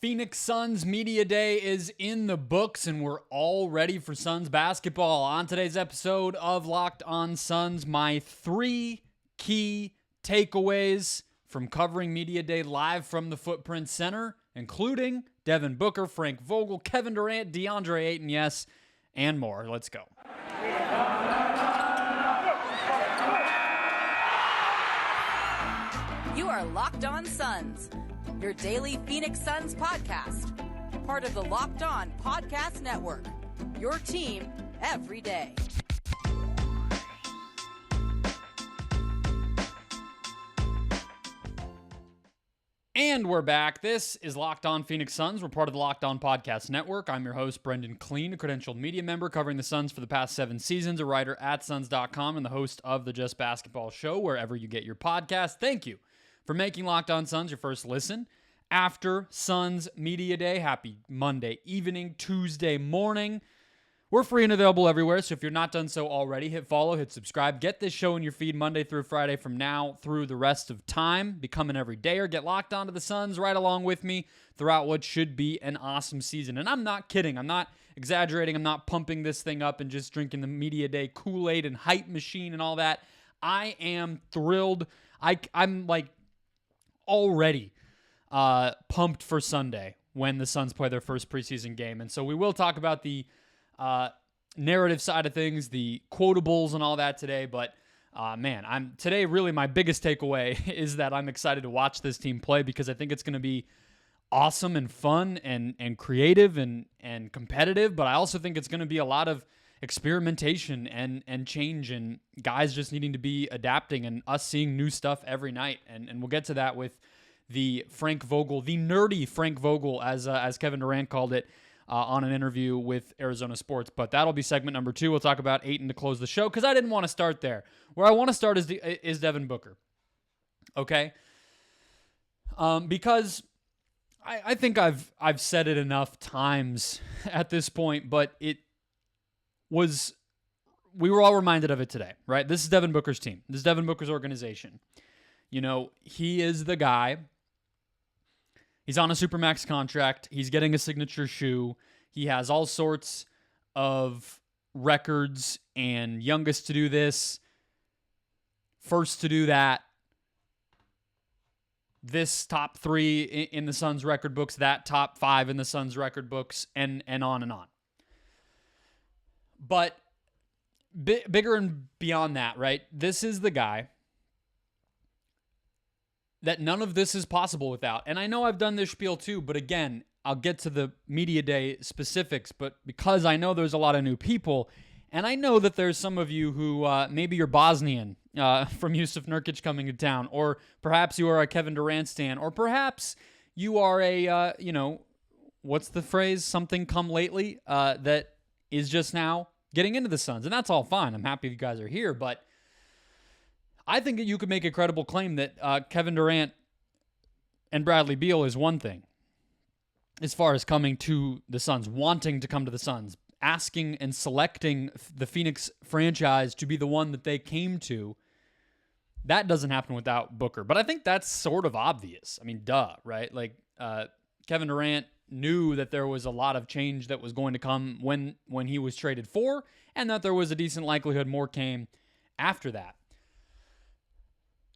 Phoenix Suns Media Day is in the books, and we're all ready for Suns basketball. On today's episode of Locked On Suns, my 3 key takeaways from covering Media Day live from the Footprint Center, including Devin Booker, Frank Vogel, Kevin Durant, Deandre Ayton, yes, and more. Let's go. You are Locked On Suns, your daily Phoenix Suns podcast. Part of the Locked On Podcast Network, your team every day. And we're back. This is Locked On Phoenix Suns. We're part of the Locked On Podcast Network. I'm your host, Brendon Kleen, a credentialed media member covering the Suns for the past 7 seasons, a writer at Suns.com, and the host of the Just Basketball Show, wherever you get your podcast. Thank you for making Locked On Suns your first listen after Suns Media Day. Happy Monday evening, Tuesday morning. We're free and available everywhere, so if you're not done so already, hit follow, hit subscribe. Get this show in your feed Monday through Friday from now through the rest of time. Become an everydayer. Get locked onto the Suns right along with me throughout what should be an awesome season. And I'm not kidding. I'm not exaggerating. I'm not pumping this thing up and just drinking the Media Day Kool-Aid and hype machine and all that. I am thrilled. I'm like already pumped for Sunday when the Suns play their first preseason game. And so we will talk about the narrative side of things, the quotables and all that today. But man, today really my biggest takeaway is that I'm excited to watch this team play because I think it's going to be awesome and fun and creative and competitive. But I also think it's going to be a lot of experimentation and change and guys just needing to be adapting and us seeing new stuff every night. And we'll get to that with the Frank Vogel, the nerdy Frank Vogel, as Kevin Durant called it, on an interview with Arizona Sports. But that'll be segment number 2. We'll talk about Ayton to close the show because I didn't want to start there. Where I want to start is Devin Booker. Okay? Because I think I've said it enough times at this point, but we were all reminded of it today, right? This is Devin Booker's team. This is Devin Booker's organization. You know, he is the guy. He's on a Supermax contract. He's getting a signature shoe. He has all sorts of records and youngest to do this, first to do that, this top 3 in the Suns record books, that top 5 in the Suns record books, and on and on. But bigger and beyond that, right? This is the guy that none of this is possible without. And I know I've done this spiel too, but again, I'll get to the Media Day specifics, but because I know there's a lot of new people, and I know that there's some of you who maybe you're Bosnian from Jusuf Nurkic coming to town, or perhaps you are a Kevin Durant stan, or perhaps you are a, what's the phrase? Something come lately that is just now getting into the Suns. And that's all fine. I'm happy you guys are here, but I think that you could make a credible claim that Kevin Durant and Bradley Beal is one thing as far as coming to the Suns, wanting to come to the Suns, asking and selecting the Phoenix franchise to be the one that they came to. That doesn't happen without Booker. But I think that's sort of obvious. I mean, duh, right? Like Kevin Durant knew that there was a lot of change that was going to come when he was traded for, and that there was a decent likelihood more came after that.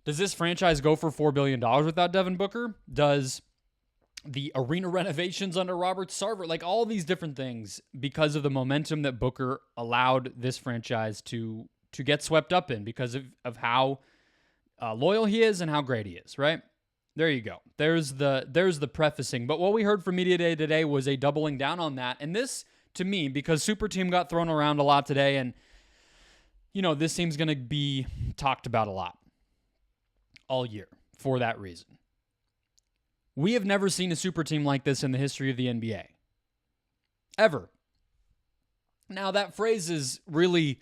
Does this franchise go for $4 billion without Devin Booker? Does the arena renovations under Robert Sarver, like all these different things, because of the momentum that Booker allowed this franchise to get swept up in because of how loyal he is and how great he is, right? There you go. There's the prefacing. But what we heard from Media Day today was a doubling down on that. And this, to me, because Super Team got thrown around a lot today, and, this team's going to be talked about a lot all year for that reason. We have never seen a super team like this in the history of the NBA. Ever. Now, that phrase is really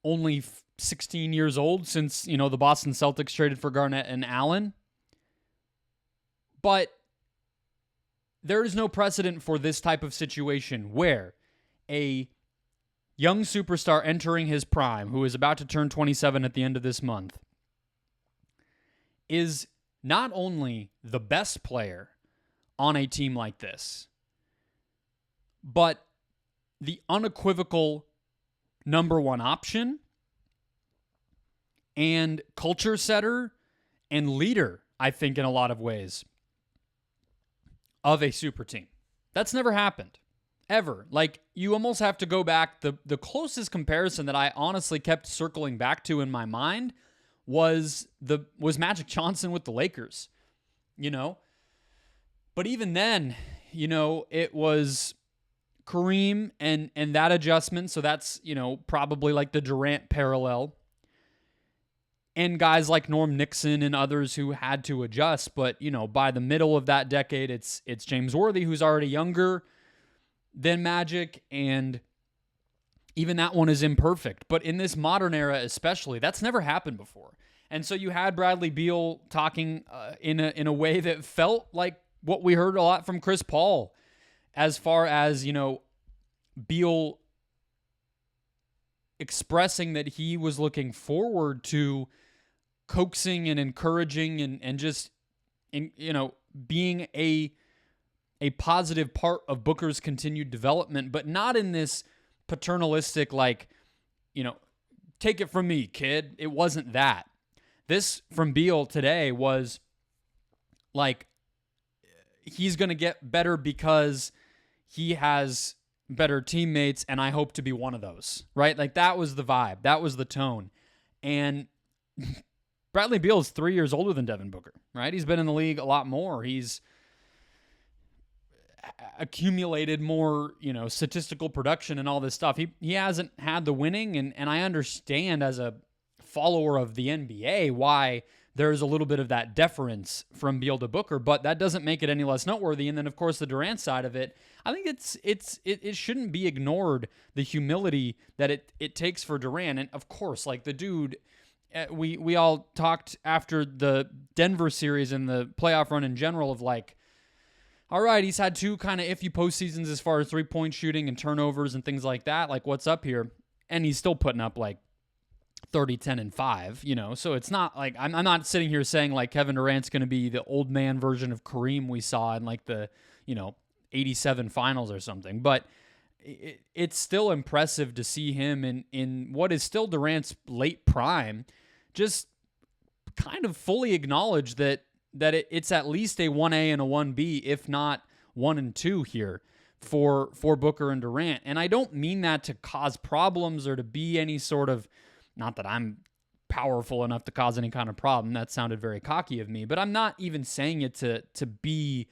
only 16 years old since, the Boston Celtics traded for Garnett and Allen. But there is no precedent for this type of situation where a young superstar entering his prime, who is about to turn 27 at the end of this month, is not only the best player on a team like this. But the unequivocal number one option and culture setter and leader, I think, in a lot of ways, of a super team. That's never happened. Ever. Like, you almost have to go back. The closest comparison that I honestly kept circling back to in my mind was Magic Johnson with the Lakers, you know? But even then, you know, it was Kareem and that adjustment. So that's, you know, probably like the Durant parallel. And guys like Norm Nixon and others who had to adjust. But, you know, by the middle of that decade, it's James Worthy, who's already younger than Magic, and even that one is imperfect. But in this modern era especially, that's never happened before. And so you had Bradley Beal talking in a way that felt like what we heard a lot from Chris Paul, as far as, you know, Beal expressing that he was looking forward to coaxing and encouraging and just, you know, being a positive part of Booker's continued development, but not in this paternalistic, like, you know, take it from me, kid. It wasn't that. This from Beal today was like, he's going to get better because he has better teammates, and I hope to be one of those, right? Like, that was the vibe. That was the tone. And Bradley Beal is 3 years older than Devin Booker, right? He's been in the league a lot more. He's accumulated more, you know, statistical production and all this stuff. He hasn't had the winning, and I understand as a follower of the NBA why there's a little bit of that deference from Beal to Booker, but that doesn't make it any less noteworthy. And then, of course, the Durant side of it, I think it shouldn't be ignored, the humility that it takes for Durant. And of course, like, the dude, we all talked after the Denver series and the playoff run in general of, like, all right, he's had two kind of iffy postseasons as far as three-point shooting and turnovers and things like that. Like, what's up here? And he's still putting up, like, 30, 10, and 5, you know? So it's not like, I'm not sitting here saying, like, Kevin Durant's going to be the old man version of Kareem we saw in, like, the, you know, 87 finals or something. But it's still impressive to see him in what is still Durant's late prime just kind of fully acknowledge that it's at least a 1A and a 1B, if not 1 and 2 here for Booker and Durant. And I don't mean that to cause problems or to be any sort of, not that I'm powerful enough to cause any kind of problem. That sounded very cocky of me, but I'm not even saying it to be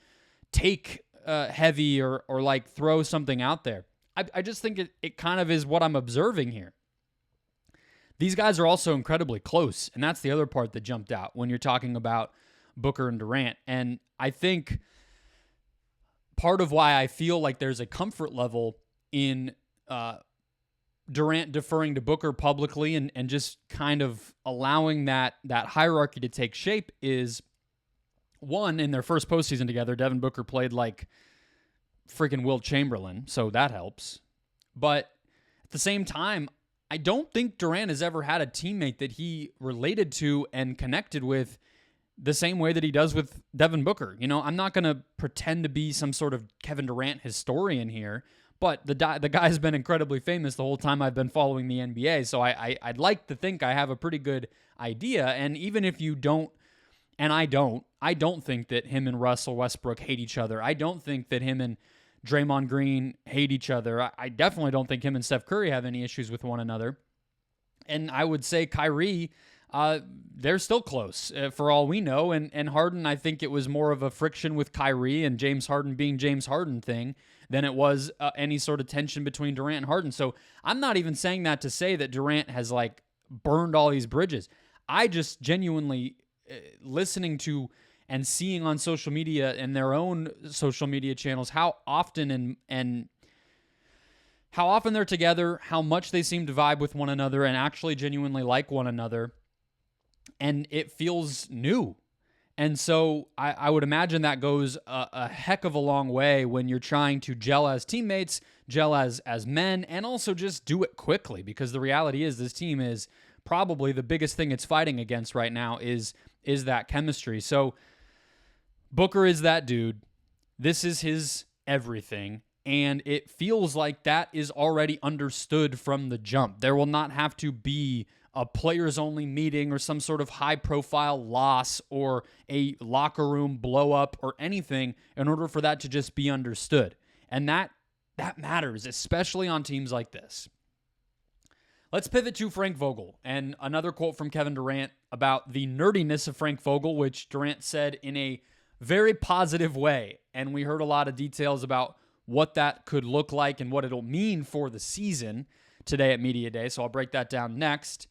take heavy or like throw something out there. I just think it kind of is what I'm observing here. These guys are also incredibly close, and that's the other part that jumped out when you're talking about Booker and Durant. And I think part of why I feel like there's a comfort level in Durant deferring to Booker publicly and just kind of allowing that hierarchy to take shape is, one, in their first postseason together, Devin Booker played like freaking Wilt Chamberlain, so that helps. But at the same time, I don't think Durant has ever had a teammate that he related to and connected with the same way that he does with Devin Booker. You know, I'm not going to pretend to be some sort of Kevin Durant historian here, but the guy's been incredibly famous the whole time I've been following the NBA, so I'd like to think I have a pretty good idea. And even if you don't, and I don't think that him and Russell Westbrook hate each other. I don't think that him and Draymond Green hate each other. I definitely don't think him and Steph Curry have any issues with one another. And I would say Kyrie, they're still close for all we know. And Harden, I think it was more of a friction with Kyrie and James Harden being James Harden thing than it was any sort of tension between Durant and Harden. So I'm not even saying that to say that Durant has like burned all these bridges. I just genuinely listening to and seeing on social media and their own social media channels how often and how often they're together, how much they seem to vibe with one another and actually genuinely like one another. And it feels new. And so I would imagine that goes a heck of a long way when you're trying to gel as teammates, gel as men, and also just do it quickly, because the reality is this team is probably the biggest thing it's fighting against right now is that chemistry. So Booker is that dude. This is his everything. And it feels like that is already understood from the jump. There will not have to be a players-only meeting or some sort of high-profile loss or a locker room blow-up or anything in order for that to just be understood. And that matters, especially on teams like this. Let's pivot to Frank Vogel and another quote from Kevin Durant about the nerdiness of Frank Vogel, which Durant said in a very positive way. And we heard a lot of details about what that could look like and what it'll mean for the season today at Media Day. So I'll break that down next.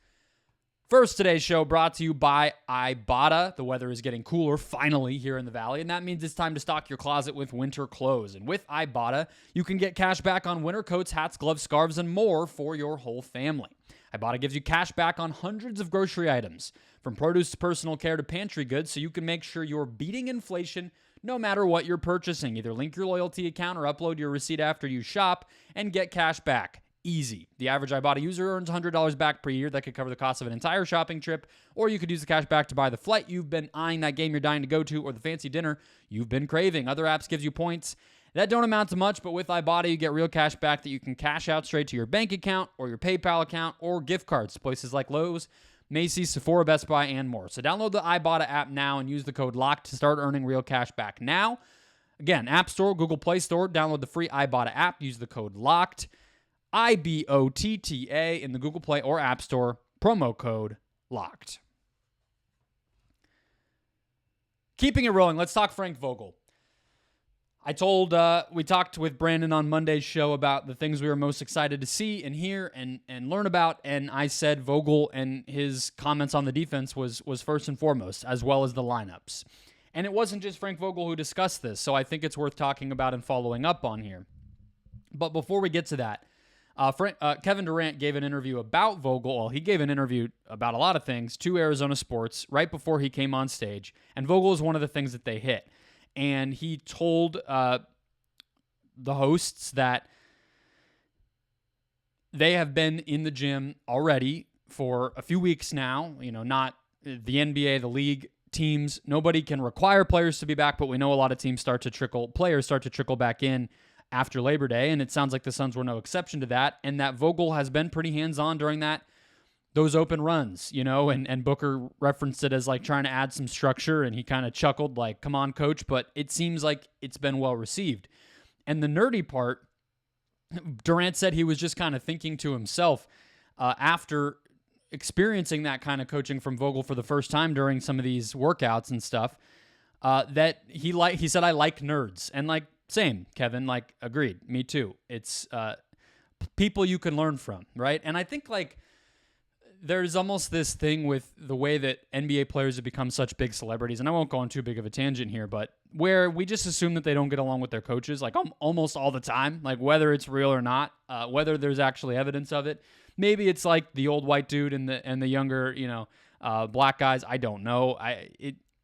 First, today's show brought to you by Ibotta. The weather is getting cooler finally here in the Valley, and that means it's time to stock your closet with winter clothes. And with Ibotta, you can get cash back on winter coats, hats, gloves, scarves, and more for your whole family. Ibotta gives you cash back on hundreds of grocery items, from produce to personal care to pantry goods, so you can make sure you're beating inflation no matter what you're purchasing. Either link your loyalty account or upload your receipt after you shop and get cash back. Easy. The average Ibotta user earns $100 back per year. That could cover the cost of an entire shopping trip, or you could use the cash back to buy the flight you've been eyeing, that game you're dying to go to, or the fancy dinner you've been craving. Other apps gives you points that don't amount to much, but with Ibotta, you get real cash back that you can cash out straight to your bank account or your PayPal account or gift cards to places like Lowe's, Macy's, Sephora, Best Buy, and more. So download the Ibotta app now and use the code LOCKED to start earning real cash back now. Again, App Store, Google Play Store, download the free Ibotta app, use the code LOCKED. IBOTTA in the Google Play or App Store, promo code LOCKED. Keeping it rolling, let's talk Frank Vogel. We talked with Brandon on Monday's show about the things we were most excited to see and hear and learn about, and I said Vogel and his comments on the defense was first and foremost, as well as the lineups. And it wasn't just Frank Vogel who discussed this, so I think it's worth talking about and following up on here. But before we get to that, Kevin Durant gave an interview about Vogel. Well, he gave an interview about a lot of things to Arizona Sports right before he came on stage, and Vogel is one of the things that they hit. And he told the hosts that they have been in the gym already for a few weeks now. You know, not the NBA, the league, teams. Nobody can require players to be back, but we know a lot of players start to trickle back in after Labor Day, and it sounds like the Suns were no exception to that, and that Vogel has been pretty hands-on during those open runs, you know, and Booker referenced it as like trying to add some structure, and he kind of chuckled like, come on, coach, but it seems like it's been well received. And the nerdy part, Durant said he was just kind of thinking to himself after experiencing that kind of coaching from Vogel for the first time during some of these workouts and stuff, that he said, I like nerds, and like, same, Kevin, like, agreed. Me too. It's people you can learn from, right? And I think, like, there's almost this thing with the way that NBA players have become such big celebrities, and I won't go on too big of a tangent here, but where we just assume that they don't get along with their coaches, like, almost all the time, like, whether it's real or not, whether there's actually evidence of it. Maybe it's like the old white dude and the younger, you know, black guys. I don't know.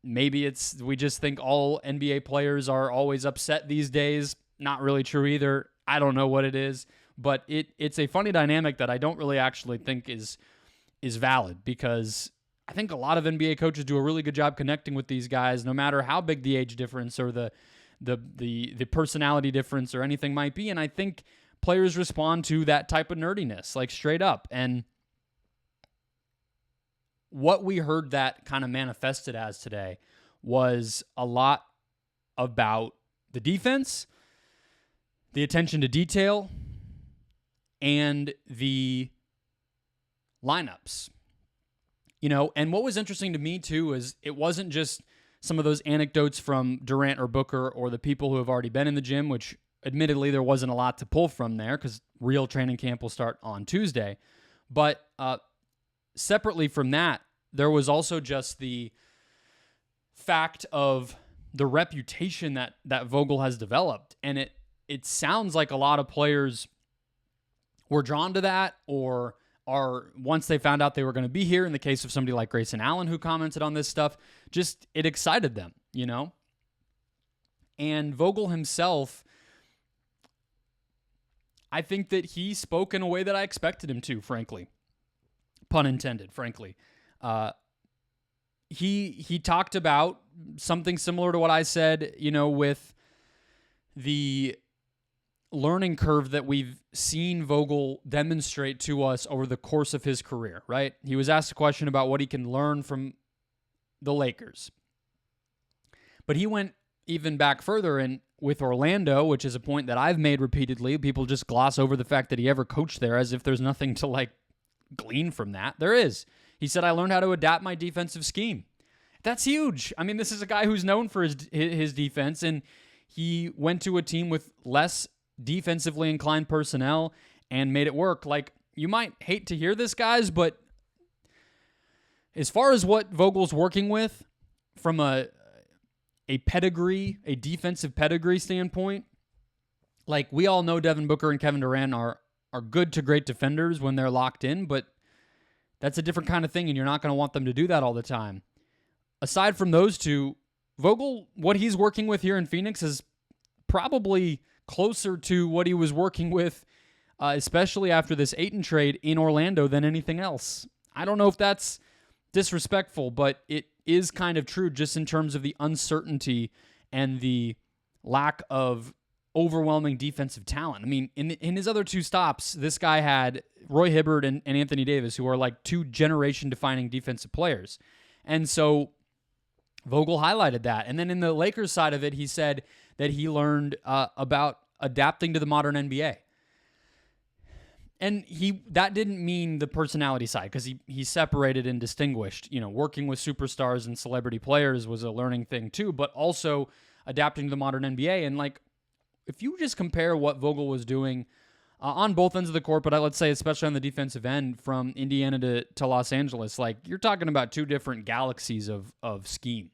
Maybe we just think all NBA players are always upset these days. Not really true either. I don't know what it is, but it's a funny dynamic that I don't really actually think is valid, because I think a lot of NBA coaches do a really good job connecting with these guys, no matter how big the age difference or the personality difference or anything might be. And I think players respond to that type of nerdiness, like straight up. And what we heard that kind of manifested as today was a lot about the defense, the attention to detail, and the lineups. You know, and what was interesting to me too is it wasn't just some of those anecdotes from Durant or Booker or the people who have already been in the gym, which admittedly there wasn't a lot to pull from there because real training camp will start on Tuesday. But separately from that, there was also just the fact of the reputation that Vogel has developed. And it sounds like a lot of players were drawn to that, or are, once they found out they were going to be here, in the case of somebody like Grayson Allen who commented on this stuff, just it excited them, you know? And Vogel himself, I think that he spoke in a way that I expected him to, frankly. Pun intended, frankly. He talked about something similar to what I said, you know, with the learning curve that we've seen Vogel demonstrate to us over the course of his career, right? He was asked a question about what he can learn from the Lakers. But he went even back further and with Orlando, which is a point that I've made repeatedly. People just gloss over the fact that he ever coached there as if there's nothing to glean from that. There is. He said, I learned how to adapt my defensive scheme. That's huge. I mean, this is a guy who's known for his defense, and he went to a team with less defensively inclined personnel and made it work. You might hate to hear this, guys, but as far as what Vogel's working with from a pedigree, a defensive pedigree standpoint, we all know Devin Booker and Kevin Durant are good to great defenders when they're locked in, but that's a different kind of thing, and you're not going to want them to do that all the time. Aside from those two, Vogel, what he's working with here in Phoenix is probably closer to what he was working with, especially after this Ayton trade in Orlando, than anything else. I don't know if that's disrespectful, but it is kind of true just in terms of the uncertainty and the lack of overwhelming defensive talent. I mean, in his other two stops, this guy had Roy Hibbert and Anthony Davis, who are two generation-defining defensive players. And so Vogel highlighted that. And then in the Lakers side of it, he said that he learned about adapting to the modern NBA. And that didn't mean the personality side, because he separated and distinguished. Working with superstars and celebrity players was a learning thing too, but also adapting to the modern NBA. And if you just compare what Vogel was doing on both ends of the court, but let's say especially on the defensive end from Indiana to Los Angeles, you're talking about two different galaxies of scheme.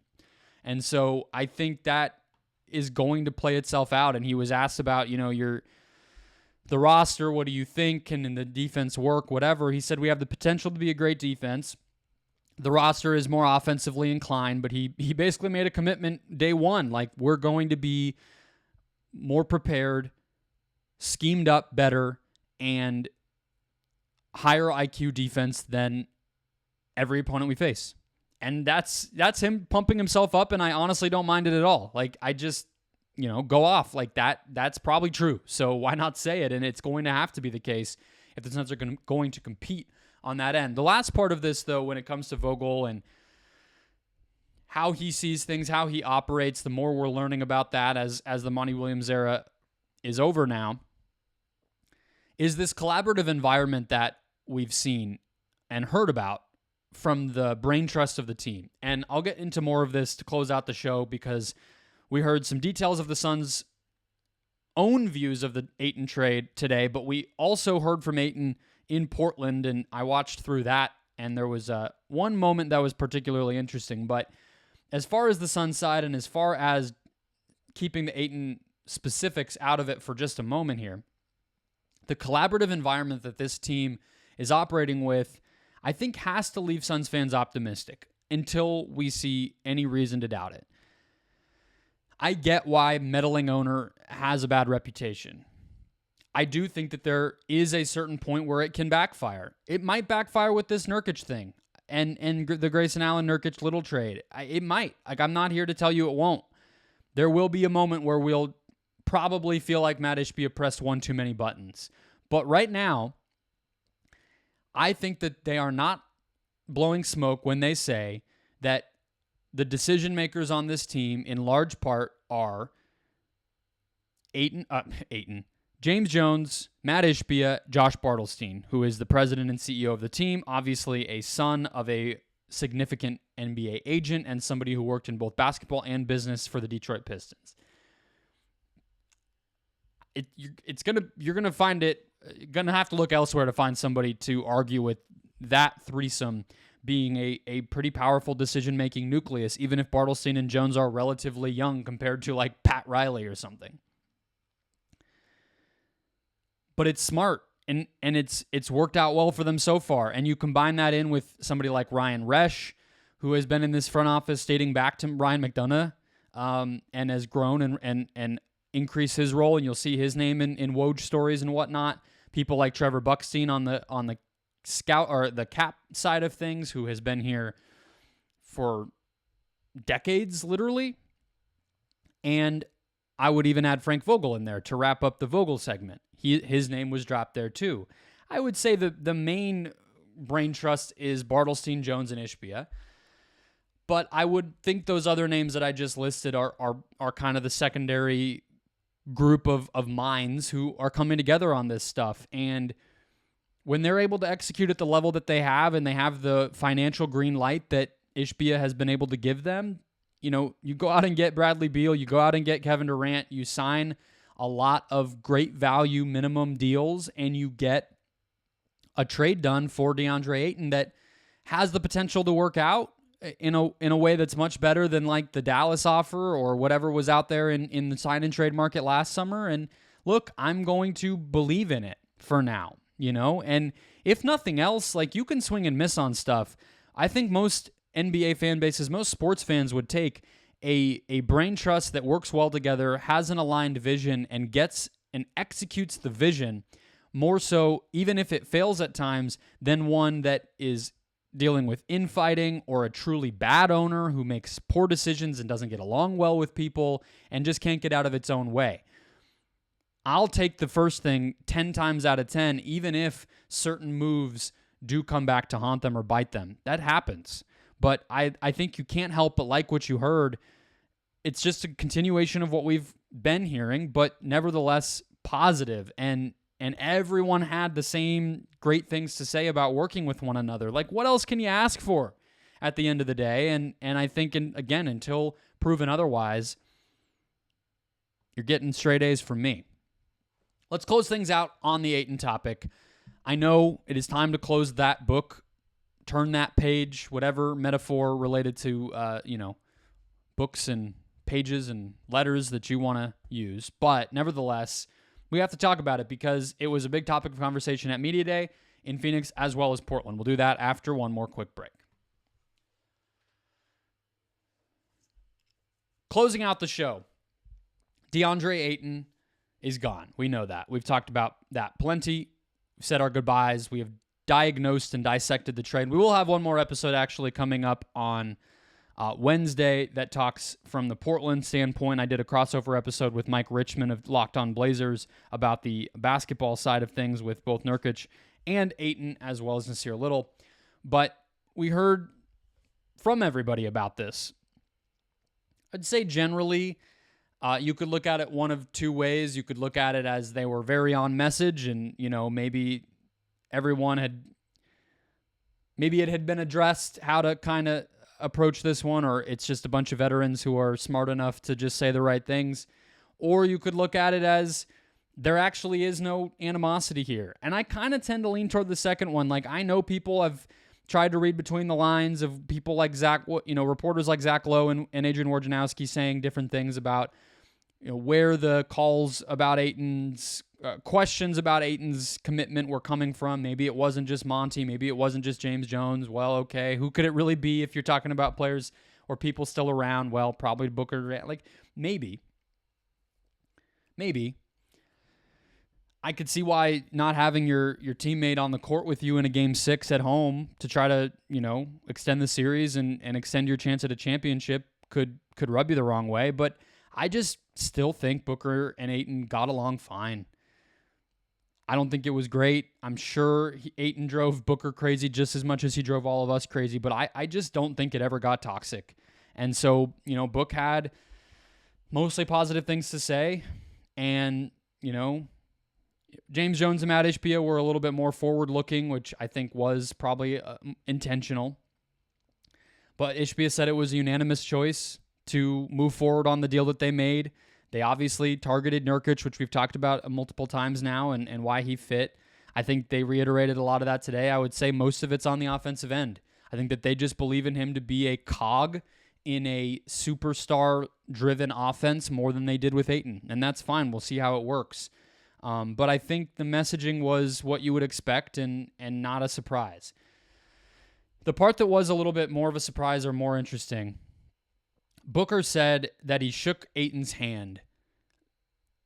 And so I think that is going to play itself out. And he was asked about, the roster, what do you think? Can the defense work? Whatever. He said, we have the potential to be a great defense. The roster is more offensively inclined, but he basically made a commitment day one. We're going to be more prepared, schemed up better, and higher IQ defense than every opponent we face. And that's him pumping himself up, and I honestly don't mind it at all. I just, go off that's probably true. So why not say it? And it's going to have to be the case if the Suns are going to compete on that end. The last part of this, though, when it comes to Vogel and how he sees things, how he operates, the more we're learning about that as the Monty Williams era is over now, is this collaborative environment that we've seen and heard about from the brain trust of the team. And I'll get into more of this to close out the show, because we heard some details of the Suns' own views of the Ayton trade today, but we also heard from Ayton in Portland, and I watched through that, and there was one moment that was particularly interesting. But as far as the Suns side, and as far as keeping the Ayton specifics out of it for just a moment here, the collaborative environment that this team is operating with, I think, has to leave Suns fans optimistic until we see any reason to doubt it. I get why meddling owner has a bad reputation. I do think that there is a certain point where it can backfire. It might backfire with this Nurkic thing and the Grayson Allen-Nurkic little trade. It might. I'm not here to tell you it won't. There will be a moment where we'll probably feel like Matt Ishbia pressed one too many buttons. But right now, I think that they are not blowing smoke when they say that the decision makers on this team, in large part, are Ayton, James Jones, Matt Ishbia, Josh Bartelstein, who is the president and CEO of the team, obviously a son of a significant NBA agent and somebody who worked in both basketball and business for the Detroit Pistons. You're gonna find it. Gonna have to look elsewhere to find somebody to argue with that threesome being a pretty powerful decision-making nucleus, even if Bartelstein and Jones are relatively young compared to Pat Riley or something. But it's smart, and it's worked out well for them so far. And you combine that in with somebody like Ryan Resch, who has been in this front office dating back to Ryan McDonough, and has grown and increased his role, and you'll see his name in Woj stories and whatnot. People like Trevor Buckstein on the scout or the cap side of things, who has been here for decades, literally. And I would even add Frank Vogel in there to wrap up the Vogel segment. His name was dropped there too. I would say the main brain trust is Bartlestein, Jones, and Ishbia. But I would think those other names that I just listed are kind of the secondary group of minds who are coming together on this stuff. And when they're able to execute at the level that they have, and they have the financial green light that Ishbia has been able to give them, you go out and get Bradley Beal, you go out and get Kevin Durant, you sign a lot of great value minimum deals, and you get a trade done for DeAndre Ayton that has the potential to work out in a way that's much better than like the Dallas offer or whatever was out there in the sign and trade market last summer. And look, I'm going to believe in it for now, and if nothing else, like, you can swing and miss on stuff. I think most NBA fan bases, most sports fans would take a brain trust that works well together, has an aligned vision, and gets and executes the vision more so, even if it fails at times, than one that is dealing with infighting or a truly bad owner who makes poor decisions and doesn't get along well with people and just can't get out of its own way. I'll take the first thing 10 times out of 10, even if certain moves do come back to haunt them or bite them. That happens. But I think you can't help but like what you heard. It's just a continuation of what we've been hearing, but nevertheless positive. And everyone had the same great things to say about working with one another. Like, what else can you ask for at the end of the day? And I think, again, until proven otherwise, you're getting straight A's from me. Let's close things out on the Ayton topic. I know it is time to close that book, turn that page, whatever metaphor related to, books and pages and letters that you want to use. But nevertheless, we have to talk about it because it was a big topic of conversation at Media Day in Phoenix as well as Portland. We'll do that after one more quick break. Closing out the show, DeAndre Ayton is gone. We know that. We've talked about that plenty. We've said our goodbyes. We have diagnosed and dissected the trade. We will have one more episode actually coming up on Wednesday that talks from the Portland standpoint. I did a crossover episode with Mike Richmond of Locked On Blazers about the basketball side of things with both Nurkic and Ayton as well as Nasir Little. But we heard from everybody about this. I'd say generally you could look at it one of two ways. You could look at it as they were very on message and, maybe maybe it had been addressed how to kind of approach this one, or it's just a bunch of veterans who are smart enough to just say the right things. Or you could look at it as there actually is no animosity here. And I kind of tend to lean toward the second one. Like, I know people have tried to read between the lines of people like reporters like Zach Lowe and Adrian Wojnarowski saying different things about where the calls about Ayton's questions about Ayton's commitment were coming from. Maybe it wasn't just Monty. Maybe it wasn't just James Jones. Well, okay. Who could it really be if you're talking about players or people still around? Well, probably Booker. Like, maybe. I could see why not having your teammate on the court with you in a Game 6 at home to try to, extend the series and extend your chance at a championship could rub you the wrong way. But I just still think Booker and Ayton got along fine. I don't think it was great. I'm sure Ayton drove Booker crazy just as much as he drove all of us crazy, but I just don't think it ever got toxic. And so, Book had mostly positive things to say. And, James Jones and Matt Ishbia were a little bit more forward-looking, which I think was probably intentional. But Ishbia said it was a unanimous choice to move forward on the deal that they made. They obviously targeted Nurkic, which we've talked about multiple times now, and why he fit. I think they reiterated a lot of that today. I would say most of it's on the offensive end. I think that they just believe in him to be a cog in a superstar-driven offense more than they did with Ayton, and that's fine. We'll see how it works. But I think the messaging was what you would expect and not a surprise. The part that was a little bit more of a surprise or more interesting, Booker said that he shook Ayton's hand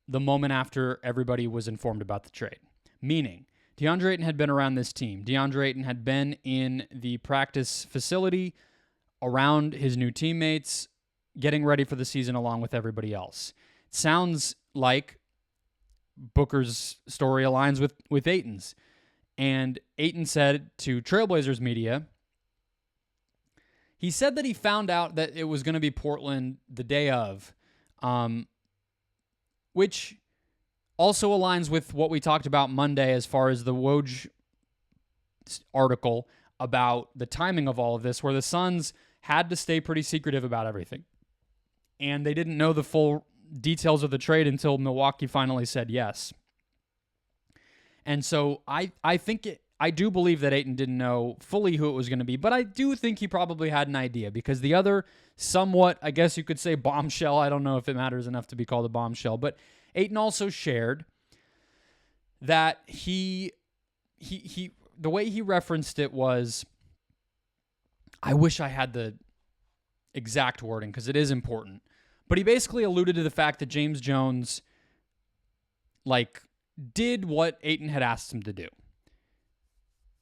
the moment after everybody was informed about the trade. Meaning, DeAndre Ayton had been around this team. DeAndre Ayton had been in the practice facility around his new teammates, getting ready for the season along with everybody else. sounds like Booker's story aligns with Ayton's. And Ayton said to Trailblazers media, he said that he found out that it was going to be Portland the day of, which also aligns with what we talked about Monday as far as the Woj article about the timing of all of this, where the Suns had to stay pretty secretive about everything. And they didn't know the full details of the trade until Milwaukee finally said yes. And so I do believe that Ayton didn't know fully who it was going to be, but I do think he probably had an idea, because the other somewhat, I guess you could say, bombshell, I don't know if it matters enough to be called a bombshell, but Ayton also shared that he the way he referenced it was, I wish I had the exact wording because it is important, but he basically alluded to the fact that James Jones did what Ayton had asked him to do.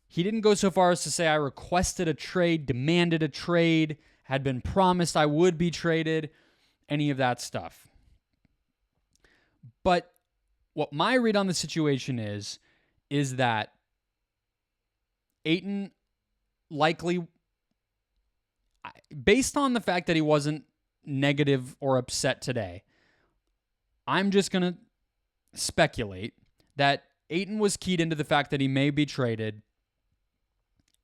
He didn't go so far as to say, I requested a trade, demanded a trade, had been promised I would be traded, any of that stuff. But what my read on the situation is that Ayton likely, based on the fact that he wasn't negative or upset today, I'm just going to speculate that Ayton was keyed into the fact that he may be traded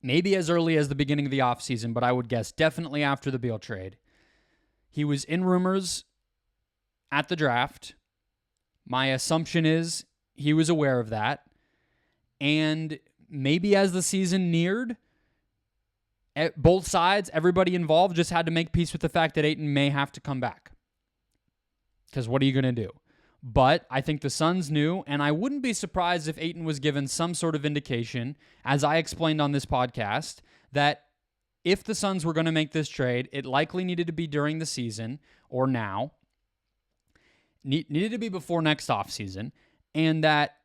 maybe as early as the beginning of the offseason, but I would guess definitely after the Beal trade. He was in rumors at the draft. My assumption is he was aware of that. And maybe as the season neared, both sides, everybody involved, just had to make peace with the fact that Ayton may have to come back. Because what are you going to do? But I think the Suns knew, and I wouldn't be surprised if Ayton was given some sort of indication, as I explained on this podcast, that if the Suns were going to make this trade, it likely needed to be during the season or now, needed to be before next offseason, and that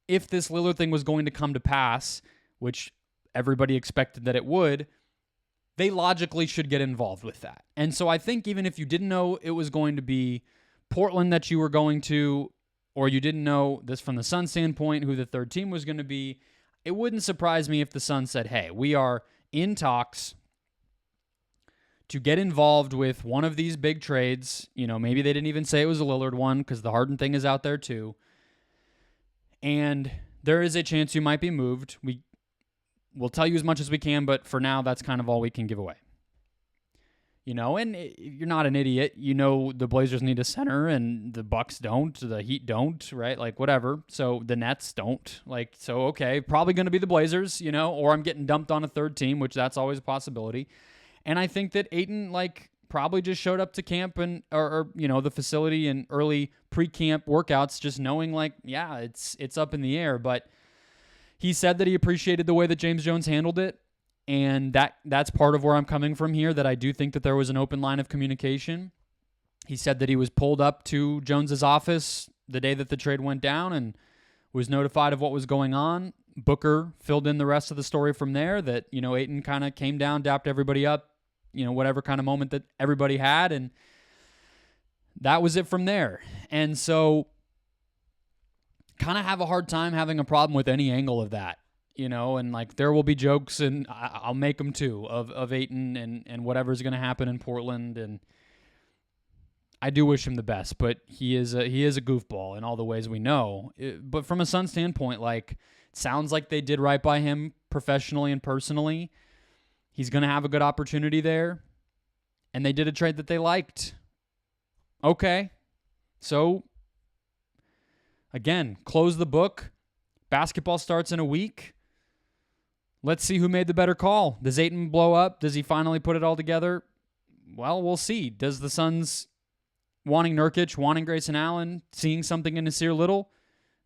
if this Lillard thing was going to come to pass, which everybody expected that it would, they logically should get involved with that. And so I think even if you didn't know it was going to be Portland that you were going to, or you didn't know this from the Suns standpoint, who the third team was going to be, it wouldn't surprise me if the Suns said, hey, we are in talks to get involved with one of these big trades. You know, maybe they didn't even say it was a Lillard one because the Harden thing is out there too. And there is a chance you might be moved. We'll tell you as much as we can, but for now, that's kind of all we can give away. You know, and you're not an idiot. You know the Blazers need a center, and the Bucks don't. The Heat don't, right? Like, whatever. So the Nets don't. Like, so, okay, probably going to be the Blazers, you know, or I'm getting dumped on a third team, which that's always a possibility. And I think that Ayton, probably just showed up to camp and or you know, the facility and early pre-camp workouts just knowing, yeah, it's up in the air. But he said that he appreciated the way that James Jones handled it. And that's part of where I'm coming from here, that I do think that there was an open line of communication. He said that he was pulled up to Jones's office the day that the trade went down and was notified of what was going on. Booker filled in the rest of the story from there, that, you know, Ayton kind of came down, dapped everybody up, you know, whatever kind of moment that everybody had, and that was it from there. And so kind of have a hard time having a problem with any angle of that. You know, and there will be jokes, and I'll make them too, of Ayton and whatever's going to happen in Portland. And I do wish him the best, but he is a goofball in all the ways we know. But from a Suns standpoint, it sounds like they did right by him professionally and personally. He's going to have a good opportunity there, and they did a trade that they liked. Okay, so again, close the book. Basketball starts in a week. Let's see who made the better call. Does Ayton blow up? Does he finally put it all together? Well, we'll see. Does the Suns wanting Nurkic, wanting Grayson Allen, seeing something in Nasir Little,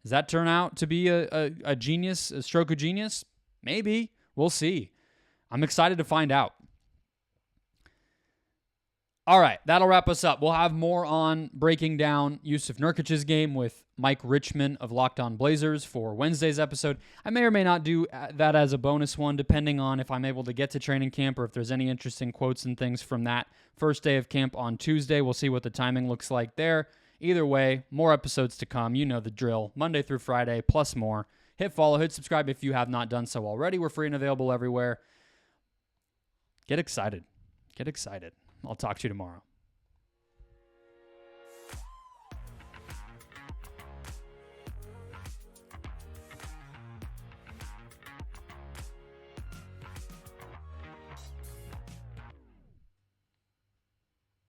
does that turn out to be a genius, a stroke of genius? Maybe. We'll see. I'm excited to find out. All right, that'll wrap us up. We'll have more on breaking down Yusuf Nurkic's game with Mike Richman of Locked On Blazers for Wednesday's episode. I may or may not do that as a bonus one, depending on if I'm able to get to training camp or if there's any interesting quotes and things from that first day of camp on Tuesday. We'll see what the timing looks like there. Either way, more episodes to come. You know the drill. Monday through Friday, plus more. Hit follow, hit subscribe if you have not done so already. We're free and available everywhere. Get excited. Get excited. I'll talk to you tomorrow.